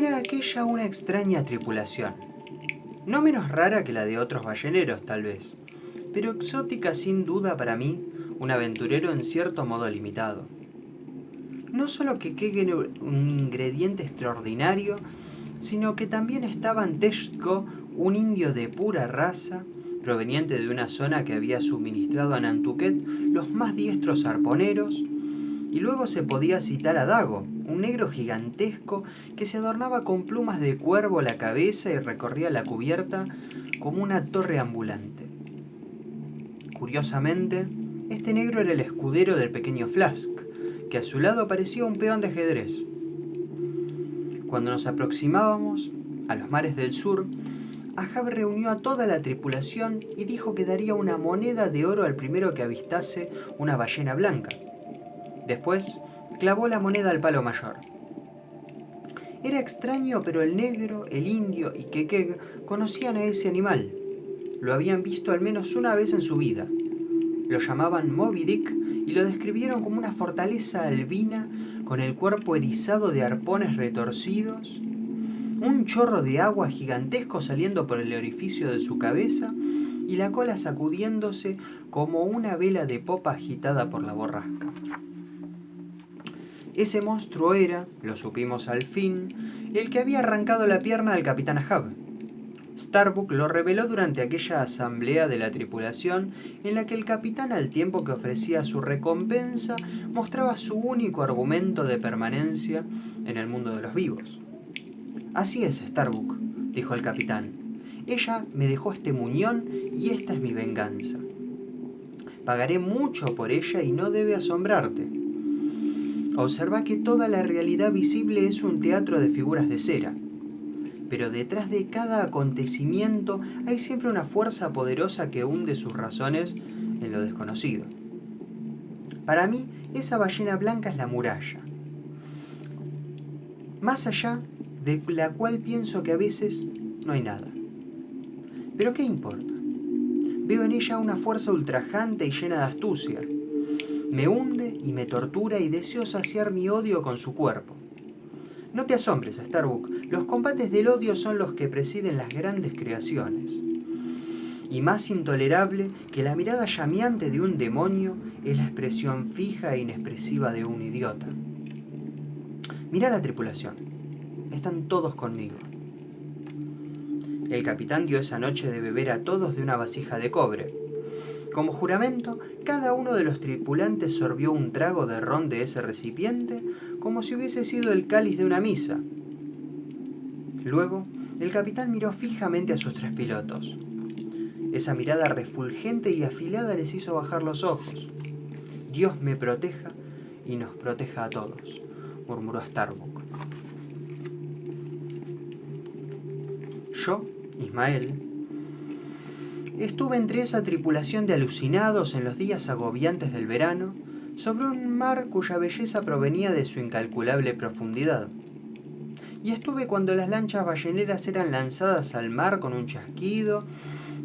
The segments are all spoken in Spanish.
Era aquella una extraña tripulación, no menos rara que la de otros balleneros tal vez, pero exótica sin duda para mí, un aventurero en cierto modo limitado. No solo que Keke era un ingrediente extraordinario, sino que también estaba en Texco un indio de pura raza, proveniente de una zona que había suministrado a Nantucket los más diestros arponeros, y luego se podía citar a Dago, un negro gigantesco que se adornaba con plumas de cuervo a la cabeza y recorría la cubierta como una torre ambulante. Curiosamente, este negro era el escudero del pequeño Flask, que a su lado parecía un peón de ajedrez. Cuando nos aproximábamos a los mares del sur, Ahab reunió a toda la tripulación y dijo que daría una moneda de oro al primero que avistase una ballena blanca. Después, clavó la moneda al palo mayor. Era extraño, pero el negro, el indio y Kekeg conocían a ese animal. Lo habían visto al menos una vez en su vida. Lo llamaban Moby Dick y lo describieron como una fortaleza albina con el cuerpo erizado de arpones retorcidos, un chorro de agua gigantesco saliendo por el orificio de su cabeza y la cola sacudiéndose como una vela de popa agitada por la borrasca. Ese monstruo era, lo supimos al fin, el que había arrancado la pierna al capitán Ahab. Starbuck lo reveló durante aquella asamblea de la tripulación en la que el capitán, al tiempo que ofrecía su recompensa, mostraba su único argumento de permanencia en el mundo de los vivos. Así es, Starbuck, dijo el capitán. Ella me dejó este muñón y esta es mi venganza. Pagaré mucho por ella y no debe asombrarte. Observa que toda la realidad visible es un teatro de figuras de cera. Pero detrás de cada acontecimiento hay siempre una fuerza poderosa que hunde sus razones en lo desconocido. Para mí, esa ballena blanca es la muralla, más allá de la cual pienso que a veces no hay nada. Pero ¿qué importa? Veo en ella una fuerza ultrajante y llena de astucia. Me hunde y me tortura y deseo saciar mi odio con su cuerpo. No te asombres, Starbuck, los combates del odio son los que presiden las grandes creaciones. Y más intolerable que la mirada llameante de un demonio es la expresión fija e inexpresiva de un idiota. Mira la tripulación. Están todos conmigo. El capitán dio esa noche de beber a todos de una vasija de cobre. Como juramento, cada uno de los tripulantes sorbió un trago de ron de ese recipiente como si hubiese sido el cáliz de una misa. Luego, el capitán miró fijamente a sus tres pilotos. Esa mirada refulgente y afilada les hizo bajar los ojos. Dios me proteja y nos proteja a todos, murmuró Starbuck. Yo, Ismael, estuve entre esa tripulación de alucinados en los días agobiantes del verano, sobre un mar cuya belleza provenía de su incalculable profundidad. Y estuve cuando las lanchas balleneras eran lanzadas al mar con un chasquido,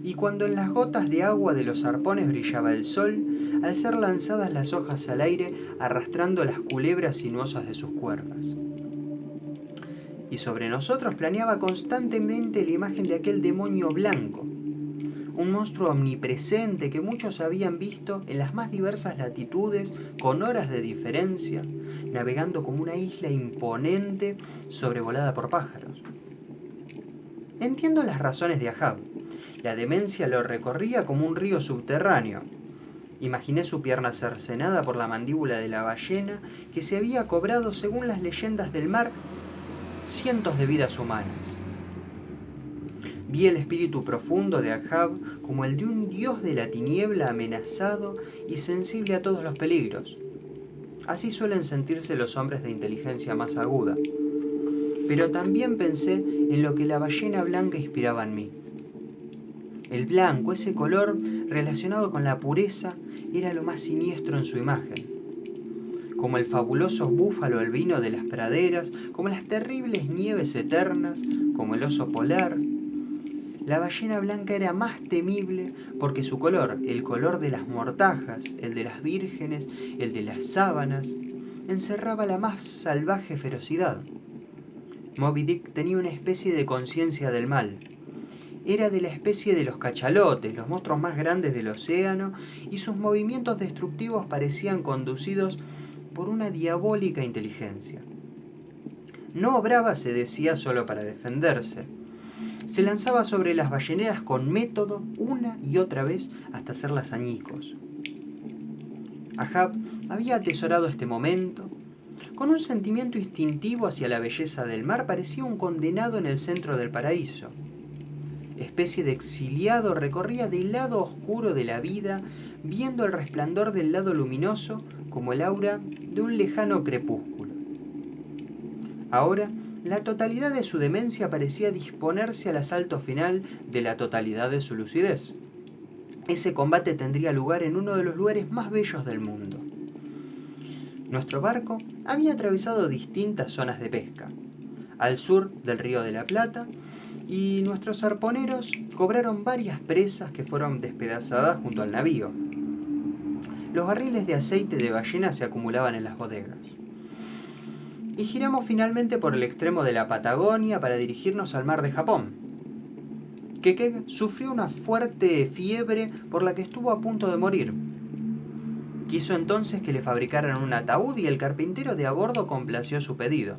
y cuando en las gotas de agua de los arpones brillaba el sol, al ser lanzadas las hojas al aire arrastrando las culebras sinuosas de sus cuerdas. Y sobre nosotros planeaba constantemente la imagen de aquel demonio blanco, un monstruo omnipresente que muchos habían visto en las más diversas latitudes con horas de diferencia, navegando como una isla imponente sobrevolada por pájaros. Entiendo las razones de Ahab. La demencia lo recorría como un río subterráneo. Imaginé su pierna cercenada por la mandíbula de la ballena que se había cobrado, según las leyendas del mar, cientos de vidas humanas. Vi el espíritu profundo de Ahab como el de un dios de la tiniebla amenazado y sensible a todos los peligros. Así suelen sentirse los hombres de inteligencia más aguda. Pero también pensé en lo que la ballena blanca inspiraba en mí. El blanco, ese color relacionado con la pureza, era lo más siniestro en su imagen. Como el fabuloso búfalo albino de las praderas, como las terribles nieves eternas, como el oso polar. La ballena blanca era más temible porque su color, el color de las mortajas, el de las vírgenes, el de las sábanas, encerraba la más salvaje ferocidad. Moby Dick tenía una especie de conciencia del mal. Era de la especie de los cachalotes, los monstruos más grandes del océano, y sus movimientos destructivos parecían conducidos por una diabólica inteligencia. No obraba, se decía, solo para defenderse. Se lanzaba sobre las balleneras con método una y otra vez hasta hacerlas añicos. Ahab había atesorado este momento. Con un sentimiento instintivo hacia la belleza del mar, parecía un condenado en el centro del paraíso. Especie de exiliado, recorría del lado oscuro de la vida, viendo el resplandor del lado luminoso como el aura de un lejano crepúsculo. Ahora, la totalidad de su demencia parecía disponerse al asalto final de la totalidad de su lucidez. Ese combate tendría lugar en uno de los lugares más bellos del mundo. Nuestro barco había atravesado distintas zonas de pesca, al sur del Río de la Plata, y nuestros arponeros cobraron varias presas que fueron despedazadas junto al navío. Los barriles de aceite de ballena se acumulaban en las bodegas. Y giramos finalmente por el extremo de la Patagonia para dirigirnos al mar de Japón. Kekek sufrió una fuerte fiebre por la que estuvo a punto de morir. Quiso entonces que le fabricaran un ataúd y el carpintero de a bordo complació su pedido.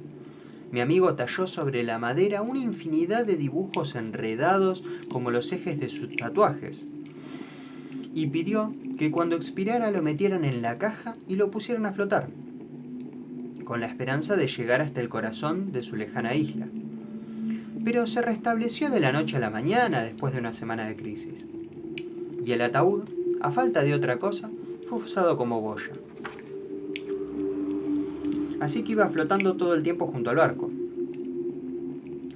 Mi amigo talló sobre la madera una infinidad de dibujos enredados como los ejes de sus tatuajes y pidió que cuando expirara lo metieran en la caja y lo pusieran a flotar, con la esperanza de llegar hasta el corazón de su lejana isla. Pero se restableció de la noche a la mañana después de una semana de crisis. Y el ataúd, a falta de otra cosa, fue usado como boya. Así que iba flotando todo el tiempo junto al barco.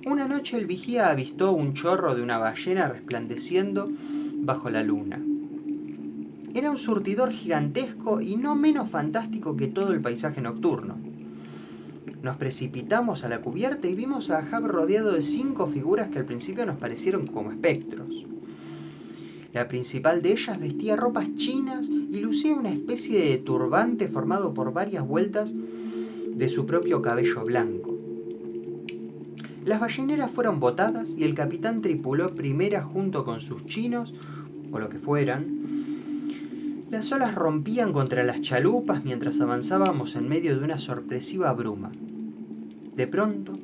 Una noche el vigía avistó un chorro de una ballena resplandeciendo bajo la luna. Era un surtidor gigantesco y no menos fantástico que todo el paisaje nocturno. Nos precipitamos a la cubierta y vimos a Ahab rodeado de 5 figuras que al principio nos parecieron como espectros. La principal de ellas vestía ropas chinas y lucía una especie de turbante formado por varias vueltas de su propio cabello blanco. Las balleneras fueron botadas y el capitán tripuló primera junto con sus chinos, o lo que fueran. Las olas rompían contra las chalupas mientras avanzábamos en medio de una sorpresiva bruma. De pronto,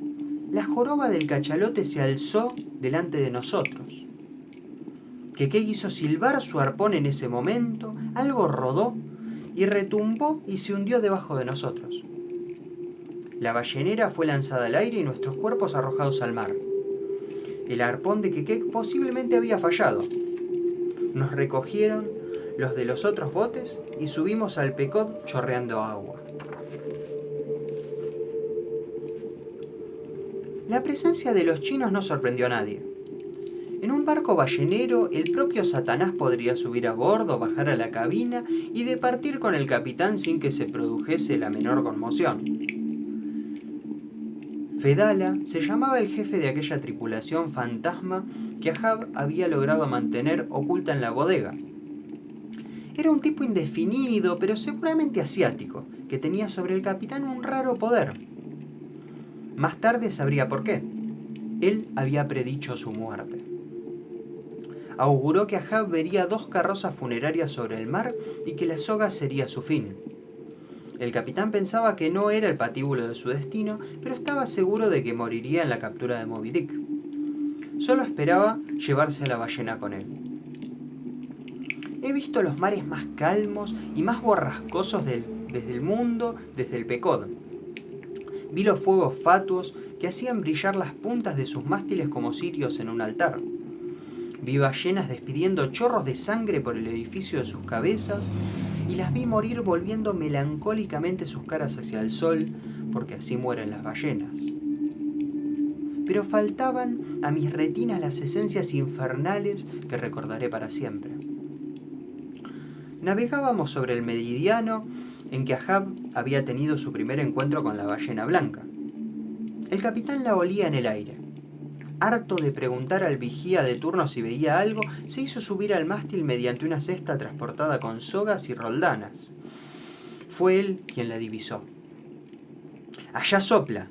la joroba del cachalote se alzó delante de nosotros. Kekek hizo silbar su arpón en ese momento, algo rodó y retumbó y se hundió debajo de nosotros. La ballenera fue lanzada al aire y nuestros cuerpos arrojados al mar. El arpón de Kekek posiblemente había fallado. Nos recogieron los de los otros botes y subimos al Pecot chorreando agua. La presencia de los chinos no sorprendió a nadie. En un barco ballenero, el propio Satanás podría subir a bordo, bajar a la cabina y departir con el capitán sin que se produjese la menor conmoción. Fedala se llamaba el jefe de aquella tripulación fantasma que Ahab había logrado mantener oculta en la bodega. Era un tipo indefinido, pero seguramente asiático, que tenía sobre el capitán un raro poder. Más tarde sabría por qué. Él había predicho su muerte. Auguró que Ahab vería 2 carrozas funerarias sobre el mar y que la soga sería su fin. El capitán pensaba que no era el patíbulo de su destino, pero estaba seguro de que moriría en la captura de Moby Dick. Solo esperaba llevarse a la ballena con él. He visto los mares más calmos y más borrascosos desde el mundo, desde el Pecod. Vi los fuegos fatuos que hacían brillar las puntas de sus mástiles como cirios en un altar. Vi ballenas despidiendo chorros de sangre por el edificio de sus cabezas y las vi morir volviendo melancólicamente sus caras hacia el sol, porque así mueren las ballenas. Pero faltaban a mis retinas las esencias infernales que recordaré para siempre. Navegábamos sobre el meridiano en que Ahab había tenido su primer encuentro con la ballena blanca. El capitán la olía en el aire. Harto de preguntar al vigía de turno si veía algo, se hizo subir al mástil mediante una cesta transportada con sogas y roldanas. Fue él quien la divisó. «Allá sopla.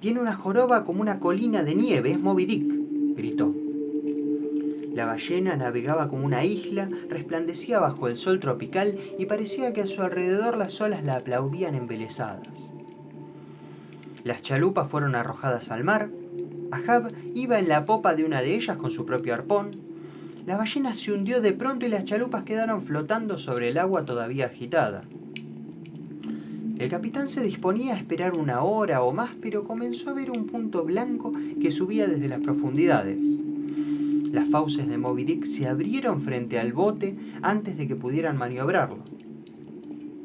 Tiene una joroba como una colina de nieve, es Moby Dick, gritó. La ballena navegaba como una isla, resplandecía bajo el sol tropical y parecía que a su alrededor las olas la aplaudían embelesadas. Las chalupas fueron arrojadas al mar. Ahab iba en la popa de una de ellas con su propio arpón. La ballena se hundió de pronto y las chalupas quedaron flotando sobre el agua todavía agitada. El capitán se disponía a esperar una hora o más, pero comenzó a ver un punto blanco que subía desde las profundidades. Las fauces de Moby Dick se abrieron frente al bote antes de que pudieran maniobrarlo.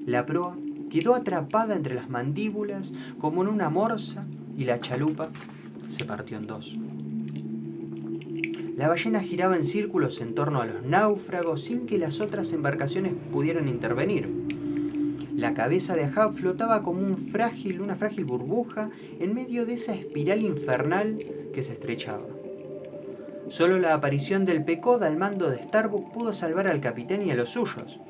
La proa quedó atrapada entre las mandíbulas como en una morsa y la chalupa se partió en dos. La ballena giraba en círculos en torno a los náufragos sin que las otras embarcaciones pudieran intervenir. La cabeza de Ahab flotaba como una frágil burbuja en medio de esa espiral infernal que se estrechaba. Solo la aparición del Pequod al mando de Starbuck pudo salvar al capitán y a los suyos.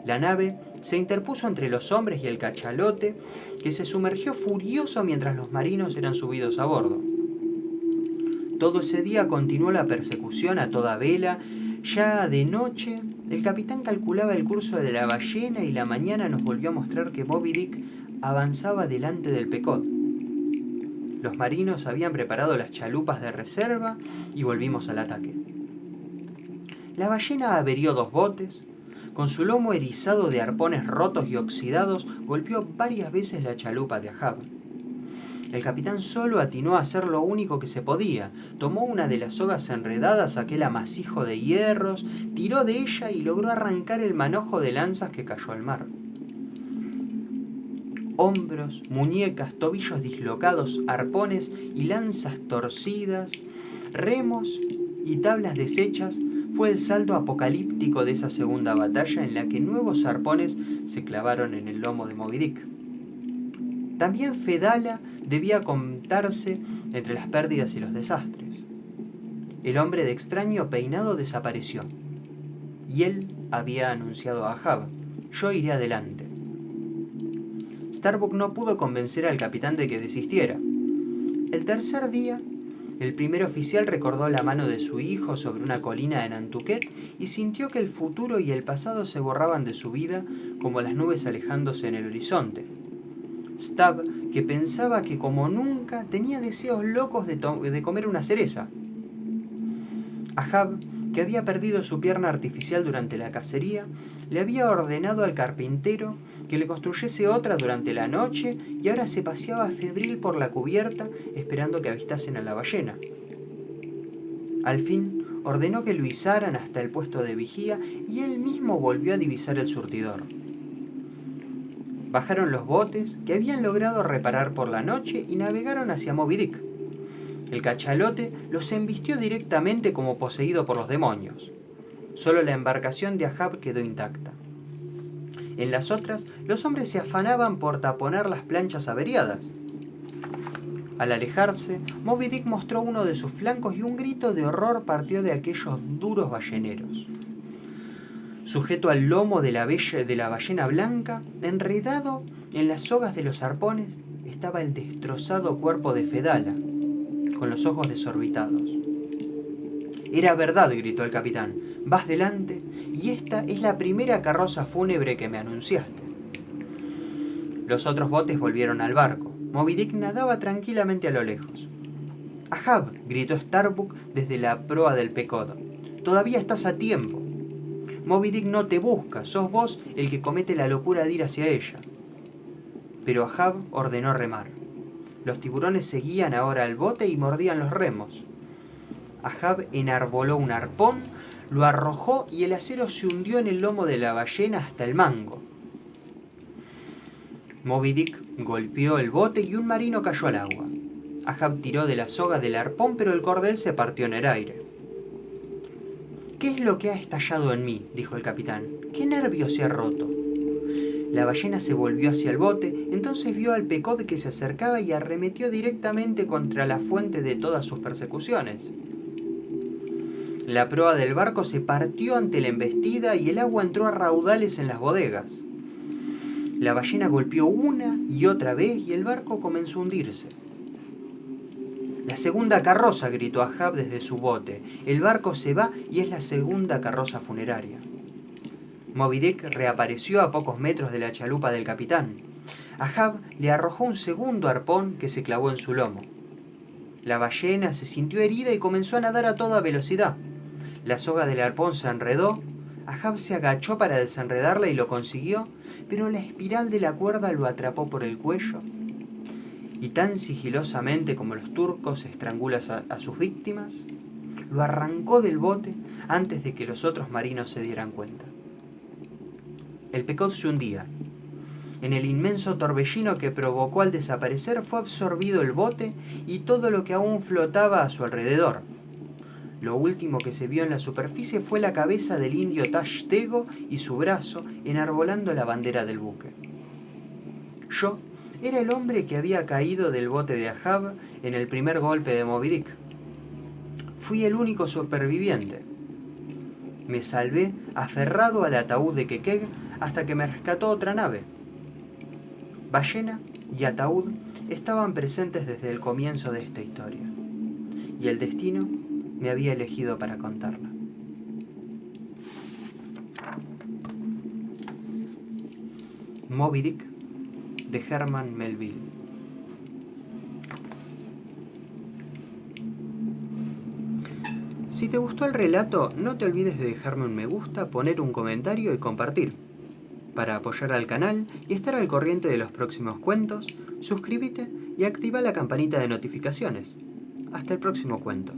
La nave se interpuso entre los hombres y el cachalote, que se sumergió furioso mientras los marinos eran subidos a bordo. Todo ese día continuó la persecución a toda vela. Ya de noche, el capitán calculaba el curso de la ballena y la mañana nos volvió a mostrar que Moby Dick avanzaba delante del Pequod. Los marinos habían preparado las chalupas de reserva y volvimos al ataque. La ballena averió 2 botes. Con su lomo erizado de arpones rotos y oxidados, golpeó varias veces la chalupa de Ahab. El capitán solo atinó a hacer lo único que se podía. Tomó una de las sogas enredadas, aquel amasijo de hierros, tiró de ella y logró arrancar el manojo de lanzas que cayó al mar. Hombros, muñecas, tobillos dislocados, arpones y lanzas torcidas, remos y tablas deshechas fue el saldo apocalíptico de esa segunda batalla en la que nuevos arpones se clavaron en el lomo de Moby Dick. También Fedala debía contarse entre las pérdidas y los desastres. El hombre de extraño peinado desapareció, y él había anunciado a Ahab: «Yo iré adelante». Starbuck no pudo convencer al capitán de que desistiera. El tercer día, el primer oficial recordó la mano de su hijo sobre una colina en Nantucket y sintió que el futuro y el pasado se borraban de su vida como las nubes alejándose en el horizonte. Stubb, que pensaba que como nunca tenía deseos locos de comer una cereza. Ahab, que había perdido su pierna artificial durante la cacería, le había ordenado al carpintero que le construyese otra durante la noche y ahora se paseaba febril por la cubierta esperando que avistasen a la ballena. Al fin ordenó que lo izaran hasta el puesto de vigía y él mismo volvió a divisar el surtidor. Bajaron los botes que habían logrado reparar por la noche y navegaron hacia Moby Dick. El cachalote los embistió directamente como poseído por los demonios. Solo la embarcación de Ahab quedó intacta. En las otras, los hombres se afanaban por taponar las planchas averiadas. Al alejarse, Moby Dick mostró uno de sus flancos y un grito de horror partió de aquellos duros balleneros. Sujeto al lomo de la ballena blanca, enredado en las sogas de los arpones, estaba el destrozado cuerpo de Fedala, con los ojos desorbitados. «Era verdad», gritó el capitán. «Vas delante, y esta es la primera carroza fúnebre que me anunciaste». Los otros botes volvieron al barco. Moby Dick nadaba tranquilamente a lo lejos. «Ahab», gritó Starbuck desde la proa del Pequod. «Todavía estás a tiempo. Moby Dick no te busca, sos vos el que comete la locura de ir hacia ella». Pero Ahab ordenó remar. Los tiburones seguían ahora al bote y mordían los remos. Ahab enarboló un arpón, lo arrojó y el acero se hundió en el lomo de la ballena hasta el mango. Moby Dick golpeó el bote y un marino cayó al agua. Ahab tiró de la soga del arpón, pero el cordel se partió en el aire. «¿Qué es lo que ha estallado en mí?», dijo el capitán. «¿Qué nervio se ha roto?». La ballena se volvió hacia el bote, entonces vio al Pequod que se acercaba y arremetió directamente contra la fuente de todas sus persecuciones. La proa del barco se partió ante la embestida y el agua entró a raudales en las bodegas. La ballena golpeó una y otra vez y el barco comenzó a hundirse. La segunda carroza, gritó Ahab desde su bote. El barco se va y es la segunda carroza funeraria. Moby Dick reapareció a pocos metros de la chalupa del capitán. Ahab le arrojó un segundo arpón que se clavó en su lomo. La ballena se sintió herida y comenzó a nadar a toda velocidad. La soga del arpón se enredó. Ahab se agachó para desenredarla y lo consiguió, pero la espiral de la cuerda lo atrapó por el cuello. Y tan sigilosamente como los turcos estrangulan a sus víctimas, lo arrancó del bote antes de que los otros marinos se dieran cuenta. El Pequod se hundía. En el inmenso torbellino que provocó al desaparecer fue absorbido el bote y todo lo que aún flotaba a su alrededor. Lo último que se vio en la superficie fue la cabeza del indio Tash Tego y su brazo enarbolando la bandera del buque. Yo era el hombre que había caído del bote de Ahab en el primer golpe de Moby Dick. Fui el único superviviente. Me salvé aferrado al ataúd de Quequeg hasta que me rescató otra nave. Ballena y ataúd estaban presentes desde el comienzo de esta historia, y el destino me había elegido para contarla. Moby Dick, de Herman Melville. Si te gustó el relato, no te olvides de dejarme un me gusta, poner un comentario y compartir. Para apoyar al canal y estar al corriente de los próximos cuentos, suscríbete y activa la campanita de notificaciones. Hasta el próximo cuento.